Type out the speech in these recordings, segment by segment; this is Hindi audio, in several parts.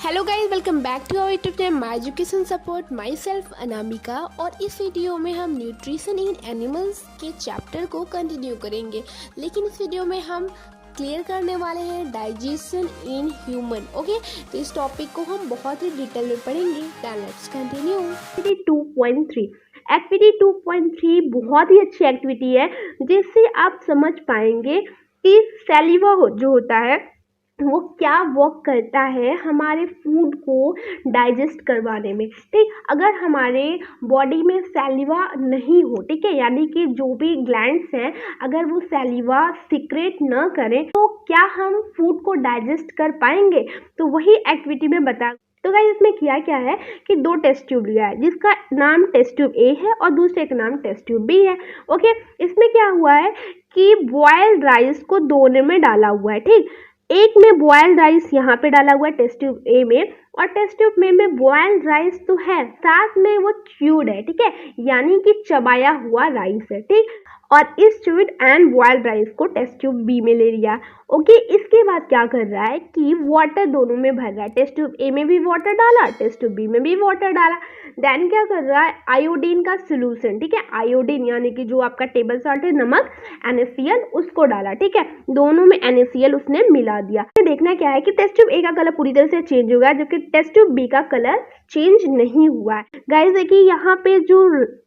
Hello guys, welcome back to our YouTube channel my education support myself Anamika. और इस वीडियो में हम न्यूट्रिशन इन एनिमल्स के चैप्टर को कंटिन्यू करेंगे, लेकिन इस वीडियो में हम क्लियर करने वाले हैं डाइजेशन इन ह्यूमन। ओके, तो इस टॉपिक को हम बहुत ही डिटेल में पढ़ेंगे। Then let's continue. Activity 2.3 activity 2.3 बहुत ही अच्छी एक्टिविटी है जिससे आप समझ पाएंगे कि सैलिवा जो होता है वो क्या वर्क करता है हमारे फूड को डाइजेस्ट करवाने में। ठीक, अगर हमारे बॉडी में सैलिवा नहीं हो, ठीक है, यानी कि जो भी ग्लैंड्स हैं अगर वो सैलिवा सीक्रेट न करें तो क्या हम फूड को डाइजेस्ट कर पाएंगे। तो वही एक्टिविटी में बता। तो गाइस इसमें किया क्या है कि दो टेस्ट ट्यूब लिया है जिसका नाम टेस्ट ट्यूब ए है और दूसरे का नाम टेस्ट ट्यूब बी है। ओके, इसमें क्या हुआ है कि बॉयल्ड राइस को दोनों में डाला हुआ है। ठीक, एक में बॉयल्ड राइस यहाँ पे डाला हुआ है टेस्ट ट्यूब ए में, और टेस्ट ट्यूब में बॉयल्ड राइस तो है, साथ में वो च्यूड है, ठीक है, यानी कि चबाया हुआ राइस है। ठीक, और इस च्यूड एंड बॉयल्ड राइस को टेस्ट ट्यूब बी में ले लिया। ओके, इसके बाद क्या कर रहा है कि वाटर दोनों में भर रहा है। टेस्ट ट्यूब ए में भी वाटर डाला, टेस्ट ट्यूब बी में भी वाटर डाला। देन क्या कर रहा है, आयोडीन का सोल्यूशन, ठीक है, आयोडीन यानी कि जो आपका टेबल सॉल्ट है, नमक, NaCl, उसको डाला। ठीक है, दोनों में NaCl उसने मिला दिया। देखना क्या है कि टेस्ट ट्यूब ए का कलर पूरी तरह से चेंज होगा जबकि टेस्ट ट्यूब बी का कलर चेंज नहीं हुआ है। गाइस देखिए यहाँ पे जो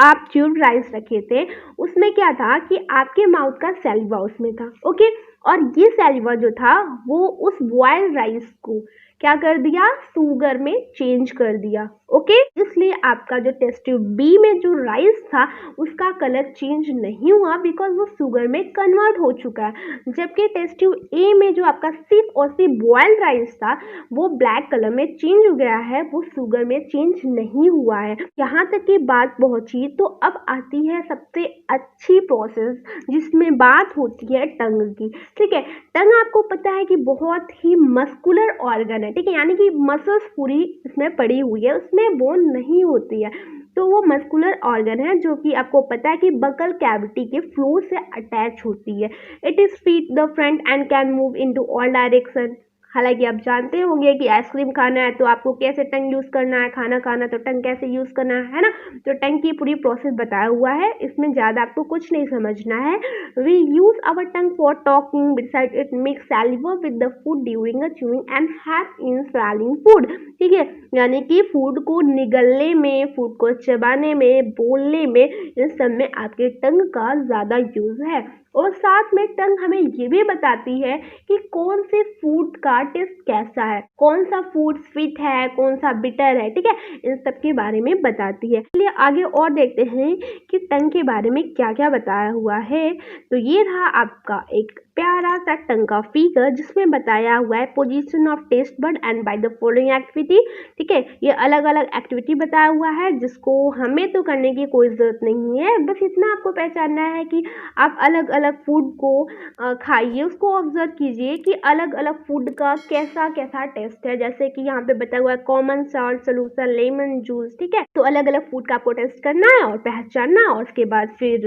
आप ट्यूब राइस रखे थे उसमें क्या था कि आपके माउथ का सैलिवा उसमें था। ओके, और ये सैलिवा जो था वो उस बॉइल्ड राइस को क्या कर दिया, शुगर में चेंज कर दिया। ओके, इसलिए आपका जो टेस्ट ट्यूब बी में जो राइस था उसका कलर चेंज नहीं हुआ बिकॉज वो शुगर में कन्वर्ट हो चुका है, जबकि टेस्ट ट्यूब ए में जो आपका सिर्फ और सिर्फ बॉइल्ड राइस था वो ब्लैक कलर में चेंज हो गया है, वो शुगर में चेंज नहीं हुआ है। यहाँ तक की बात पहुंची तो अब आती है सबसे अच्छी प्रोसेस जिसमें बात होती है टंग की। ठीक है, टंग आपको पता है कि बहुत ही मस्कुलर ऑर्गन है, ठीक है, यानी कि मसल्स पूरी इसमें पड़ी हुई है, उसमें बोन नहीं होती है, तो वो मस्कुलर ऑर्गन है जो कि आपको पता है कि बकल कैविटी के फ्लोर से अटैच होती है। It is feet the front end can move into all direction. हालांकि आप जानते होंगे कि आइसक्रीम खाना है तो आपको कैसे टंग यूज़ करना है, खाना खाना तो टंग कैसे यूज़ करना है ना। तो टंग की पूरी प्रोसेस बताया हुआ है, इसमें ज़्यादा आपको कुछ नहीं समझना है। We use our tongue for talking, beside it mix saliva with the food during a chewing and help in swallowing food. ठीक है, यानी कि फूड को निगलने में, फूड को चबाने में, बोलने में, इन सब में आपके टंग का ज़्यादा यूज है। और साथ में टंग हमें ये भी बताती है कि कौन से फूड का टेस्ट कैसा है, कौन सा फूड स्वीट है, कौन सा बिटर है, ठीक है, इन सब के बारे में बताती है। चलिए आगे और देखते हैं कि टंग के बारे में क्या क्या बताया हुआ है। तो ये रहा आपका एक प्यारा सा टंग का फिगर जिसमें बताया हुआ है position of taste bud and by the following activity. ठीक है, ये अलग अलग एक्टिविटी बताया हुआ है जिसको हमें तो करने की कोई ज़रूरत नहीं है, बस इतना आपको पहचानना है कि आप अलग अलग फूड को खाइए, उसको ऑब्जर्व कीजिए कि अलग अलग फूड का कैसा कैसा टेस्ट है। जैसे कि यहाँ पे बताया हुआ है common salt solution, lemon juice. ठीक है, तो अलग अलग फूड का आपको टेस्ट करना है और पहचानना और उसके बाद फिर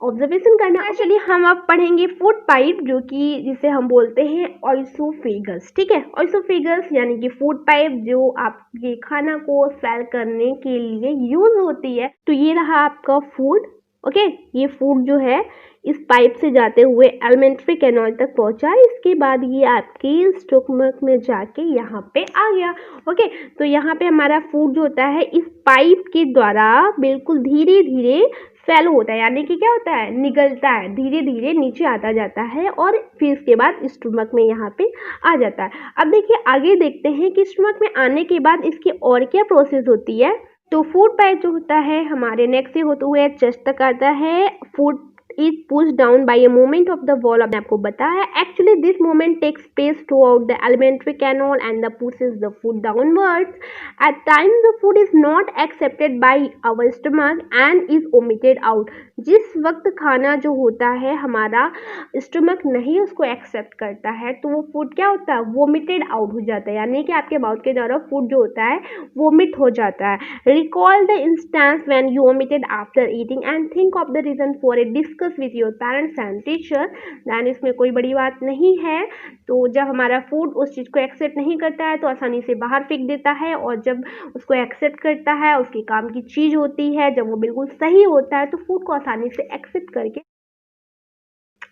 ऑब्जर्वेशन करना। चलिए हम अब पढ़ेंगे फूड पाइप जो कि जिसे हम बोलते हैं ऑइसोफेगस। ठीक है, ऑइसोफेगस यानी कि फूड पाइप जो आपके खाना को स्वेल करने के लिए यूज होती है। तो ये रहा आपका फूड। ओके, ये फूड जो है इस पाइप से जाते हुए एलिमेंट्री कैनाल तक पहुंचा, इसके बाद ये आपके स्टोमक में जाके यहाँ पे आ गया। ओके, तो यहाँ पे हमारा फूड जो होता है इस पाइप के द्वारा बिल्कुल धीरे धीरे फेल होता है, यानी कि क्या होता है, निगलता है, धीरे धीरे नीचे आता जाता है और फिर इसके बाद स्टोमक में यहाँ पे आ जाता है। अब देखिए आगे देखते हैं कि स्टोमक में आने के बाद इसकी और क्या प्रोसेस होती है। तो फूड पाइप जो होता है हमारे नेक से होते हुए चेस्ट तक आता है। Food is pushed down by a movement of the wall of आपको बताया। Actually this movement takes place throughout the alimentary canal and the pushes the food downwards. At times the food is not accepted by our stomach and is omitted out. जिस वक्त खाना जो होता है हमारा स्टमक नहीं उसको एक्सेप्ट करता है तो वो फूड क्या होता है, वोमिटेड आउट हो जाता है, यानी कि आपके माउथ के द्वारा फूड जो होता है वोमिट हो जाता है। Recall the instance when you vomited after eating and think of the reason for it. Discuss with your parents and teacher, than इसमें कोई बड़ी बात नहीं है। तो जब हमारा फूड उस चीज़ को एक्सेप्ट नहीं करता है तो आसानी से बाहर फेंक देता है, और जब उसको एक्सेप्ट करता है, उसके काम की चीज़ होती है, जब वो बिल्कुल सही होता है तो फूड को आसानी से एक्सेप्ट करके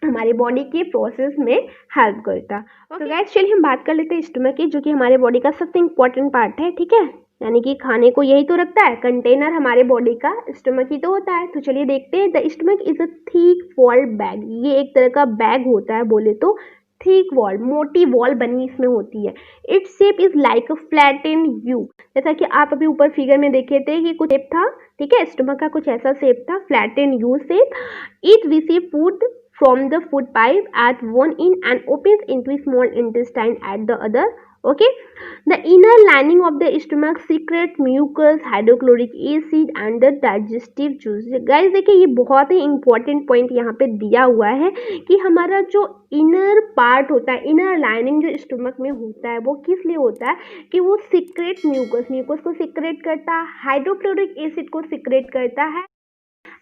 हमारे बॉडी के प्रोसेस में हेल्प करता है। तो गाइस चलिए हम बात कर लेते हैं स्टमक की, जो कि हमारे बॉडी का सबसे इम्पोर्टेंट पार्ट है, ठीक है। यानी कि खाने को यही तो रखता है, कंटेनर हमारे बॉडी का स्टमक ही तो होता है। तो चलिए देखते हैं। The stomach is a thick walled bag, ये एक तरह का बैग होता है, बोले तो थिक वॉल, मोटी वॉल बनी इसमें होती है। Its shape is like a flatten u, जैसा कि आप अभी ऊपर फिगर में देखे थे कि कुछ शेप था, ठीक है, स्टमक का कुछ ऐसा शेप था, flatten u shape. It receive food from the food pipe at one end and opens into small intestine at the other. Okay, the inner lining of the stomach secrete mucus, hydrochloric acid and the digestive juice. Guys देखिए ये बहुत ही important point यहाँ पे दिया हुआ है कि हमारा जो इनर पार्ट होता है, इनर लाइनिंग जो स्टमक में होता है, वो किस लिए होता है कि वो सीक्रेट म्यूकस को सीक्रेट करता है, हाइड्रोक्लोरिक एसिड को सीक्रेट करता है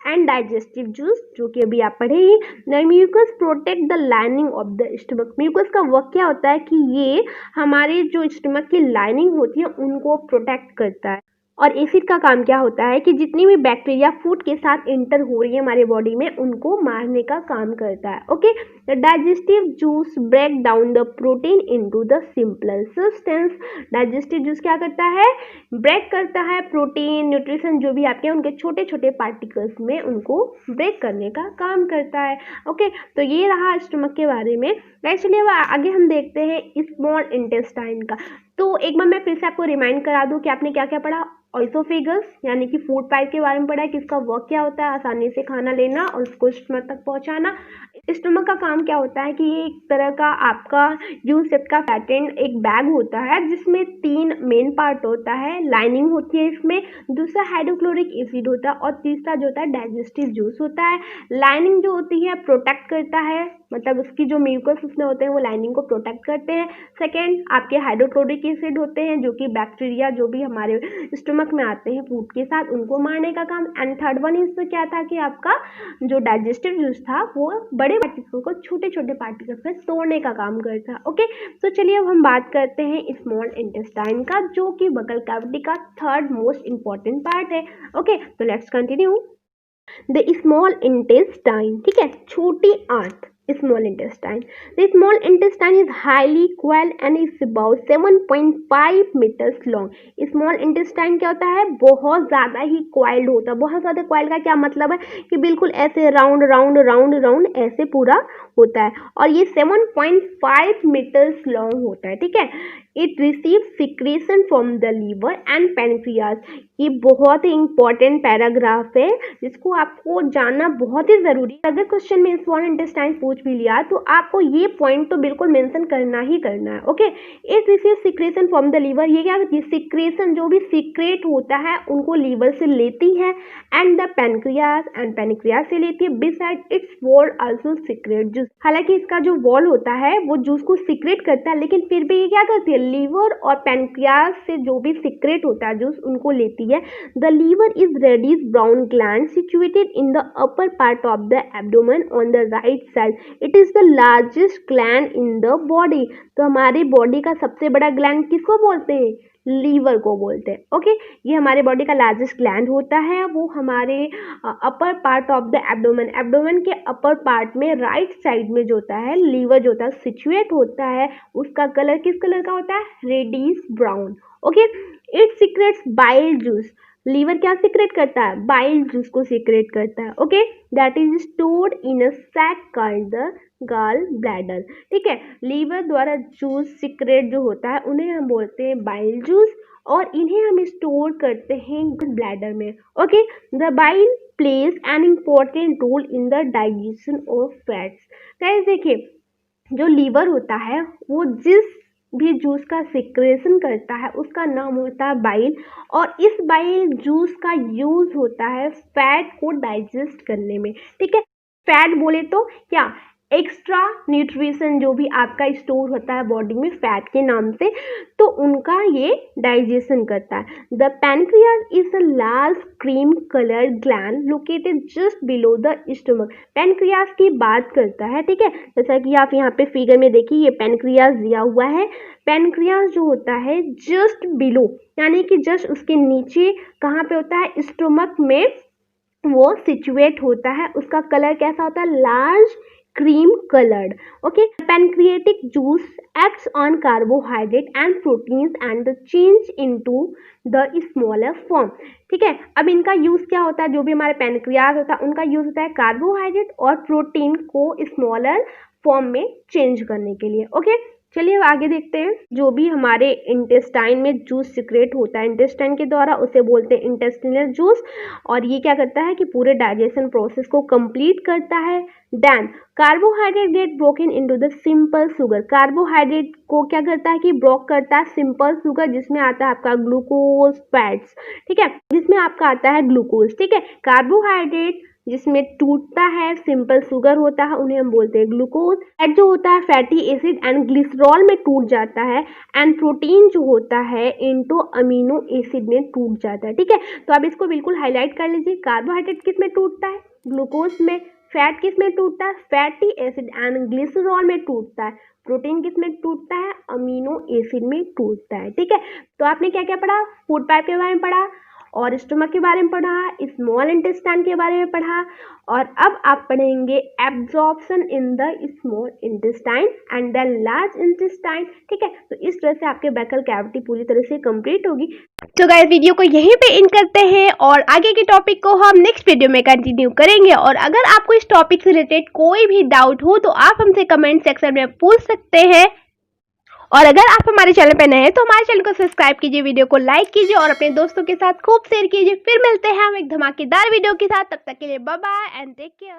एंड डाइजेस्टिव जूस, जो कि अभी आप पढ़ेंगे। The mucus protect the lining of the stomach. Mucus का वर्क क्या होता है कि ये हमारे जो स्टमक की लाइनिंग होती है उनको प्रोटेक्ट करता है। और एसिड का काम क्या होता है कि जितनी भी बैक्टीरिया फूड के साथ इंटर हो रही है हमारे बॉडी में उनको मारने का काम करता है। Okay, the digestive juice break down the protein into the simpler substance. Digestive juice क्या करता है, ब्रेक करता है प्रोटीन, न्यूट्रिशन जो भी आपके उनके छोटे छोटे पार्टिकल्स में उनको ब्रेक करने का काम करता है। ओके, तो ये रहा स्टमक के बारे में। चलिए अब आगे हम देखते हैं स्मॉल इंटेस्टाइन का। तो एक बार मैं फिर से आपको रिमाइंड करा दूं कि आपने क्या क्या पढ़ा। ऑइसोफेगस यानी कि फूड पाइप के बारे में पढ़ा है कि इसका वर्क क्या होता है, आसानी से खाना लेना और उसको स्टमक तक पहुंचाना। स्टमक का काम क्या होता है कि ये एक तरह का आपका यू शेप का पैटर्न एक बैग होता है जिसमें 3 मेन पार्ट होता है, लाइनिंग होती है इसमें, दूसरा हाइड्रोक्लोरिक एसिड होता है और तीसरा जो होता है डाइजेस्टिव जूस होता है। लाइनिंग जो होती है प्रोटेक्ट करता है, मतलब उसकी जो म्यूकस उसमें होते हैं वो लाइनिंग को प्रोटेक्ट करते हैं। सेकेंड आपके हाइड्रोक्लोरिक एसिड होते हैं जो कि बैक्टीरिया जो भी हमारे स्टमक में आते हैं फूड के साथ उनको मारने का काम। एंड थर्ड वन इसमें क्या था कि आपका जो डाइजेस्टिव जूस था वो बड़े पार्टिकल को छोटे छोटे पार्टिकल्स में तोड़ने का काम करता है। ओके, तो चलिए अब हम बात करते हैं स्मॉल इंटेस्टाइन का, जो कि बगल कैविटी का थर्ड मोस्ट इंपॉर्टेंट पार्ट है। ओके, तो let's continue. The small intestine, ठीक है, छोटी आंत, small intestine. The small intestine is highly coiled and is about 7.5 meters long. Small intestine क्या होता है, बहुत ज़्यादा ही coiled होता है। बहुत ज़्यादा coiled का क्या मतलब है कि बिल्कुल ऐसे राउंड राउंड राउंड राउंड ऐसे पूरा होता है और ये 7.5 मीटर्स लॉन्ग होता है, ठीक है। It receive secretion from the liver and pancreas. ये बहुत ही इंपॉर्टेंट पैराग्राफ है जिसको आपको जानना बहुत ही ज़रूरी है। अगर क्वेश्चन में स्मॉल इंटेस्टाइन पूछ भी लिया तो आपको ये पॉइंट तो बिल्कुल मेंशन करना ही करना है। Okay, it receive secretion from the liver, ये क्या होती है, सिक्रेशन जो भी सीक्रेट होता है उनको लीवर से लेती है एंड द पैनक्रियाज से लेती है। Beside it's wall also secret juice. हालांकि इसका जो वॉल होता है वो जूस को सीक्रेट करता है, लेकिन फिर भी ये क्या करती है, लीवर और पैनक्रियाज से जो भी सीक्रेट होता है जूस उनको लेती है। The liver is reddish brown gland situated in the upper part of the abdomen on the right side. It is the largest gland in the body. तो हमारे बॉडी का सबसे बड़ा ग्लैंड किसको बोलते हैं, लीवर को बोलते हैं। ओके, ये हमारे बॉडी का लार्जेस्ट ग्लैंड होता है, वो हमारे अपर part of the abdomen, abdomen के अपर पार्ट में राइट साइड में जो होता है लीवर जो होता है सिचुएट होता है। उसका कलर किस कलर का होता है, reddish brown. Okay, it secretes bile juice. Liver क्या सीक्रेट करता है, बाइल जूस को सीक्रेट करता है। Okay, that is stored in a sac called the gall bladder. ठीक है, लीवर द्वारा जूस सीक्रेट जो होता है उन्हें हम बोलते हैं बाइल जूस और इन्हें हम स्टोर करते हैं ब्लैडर में। Okay, the bile plays an important role in the digestion of fats. Guys देखिए, जो लीवर होता है वो जिस भी जूस का सिक्रेशन करता है उसका नाम होता है बाइल, और इस बाइल जूस का यूज होता है फैट को डाइजेस्ट करने में। ठीक है, फैट बोले तो क्या, एक्स्ट्रा न्यूट्रिशन जो भी आपका स्टोर होता है बॉडी में फैट के नाम से, तो उनका ये डाइजेशन करता है। The pancreas is a large cream coloured gland located just below the stomach. Pancreas की बात करता है, ठीक है, जैसा कि आप यहाँ पे फिगर में देखिए ये पैनक्रियाज दिया हुआ है। पैनक्रियाज जो होता है जस्ट बिलो यानी कि जस्ट उसके नीचे कहाँ पे होता है, स्टमक में वो सिचुएट होता है। उसका कलर कैसा होता है, large cream coloured. Okay, pancreatic juice acts on carbohydrate and proteins and the change into the smaller form. ठीक है, अब इनका यूज क्या होता है, जो भी हमारे पैनक्रियाज होता है उनका यूज होता है कार्बोहाइड्रेट और प्रोटीन को स्मॉलर फॉर्म में चेंज करने के लिए। ओके, चलिए अब आगे देखते हैं। जो भी हमारे इंटेस्टाइन में जूस सिक्रेट होता है इंटेस्टाइन के द्वारा, उसे बोलते हैं इंटेस्टिनल जूस, और ये क्या करता है कि पूरे डाइजेशन प्रोसेस को कंप्लीट करता है। Then carbohydrate get broken into the simple sugar. Carbohydrate को क्या करता है कि ब्रोक करता है सिंपल शुगर, जिसमें आता है आपका ग्लूकोज फैट्स, ठीक है, जिसमें आपका आता है ग्लूकोज। ठीक है, कार्बोहाइड्रेट जिसमें टूटता है सिंपल शुगर होता है, उन्हें हम बोलते हैं ग्लूकोज। फैट जो होता है फैटी एसिड एंड ग्लिसरॉल में टूट जाता है, एंड प्रोटीन जो होता है इनटू अमीनो एसिड में टूट जाता है। ठीक है, तो आप इसको बिल्कुल हाईलाइट कर लीजिए। कार्बोहाइड्रेट किस में टूटता है, ग्लूकोज में। फैट किस में टूटता है, फैटी एसिड एंड ग्लिसरॉल में टूटता है। प्रोटीन किस में टूटता है, अमीनो एसिड में टूटता है। ठीक है, तो आपने क्या क्या पढ़ा, फूड पाइप के बारे में पढ़ा, और स्टमक के बारे में पढ़ा, स्मॉल इंटेस्टाइन के बारे में पढ़ा, और अब आप पढ़ेंगे absorption in the small intestine and the large intestine. ठीक है, तो इस तरह से आपके बैकल कैविटी पूरी तरह से कंप्लीट होगी। तो गाइस वीडियो को यहीं पे एंड करते हैं और आगे के टॉपिक को हम नेक्स्ट वीडियो में कंटिन्यू करेंगे। और अगर आपको इस टॉपिक से रिलेटेड कोई भी डाउट हो तो आप हमसे कमेंट सेक्शन में पूछ सकते हैं। और अगर आप हमारे चैनल पे नए हैं तो हमारे चैनल को सब्सक्राइब कीजिए, वीडियो को लाइक कीजिए और अपने दोस्तों के साथ खूब शेयर कीजिए। फिर मिलते हैं हम एक धमाकेदार वीडियो के साथ, तब तक के लिए bye bye and take care.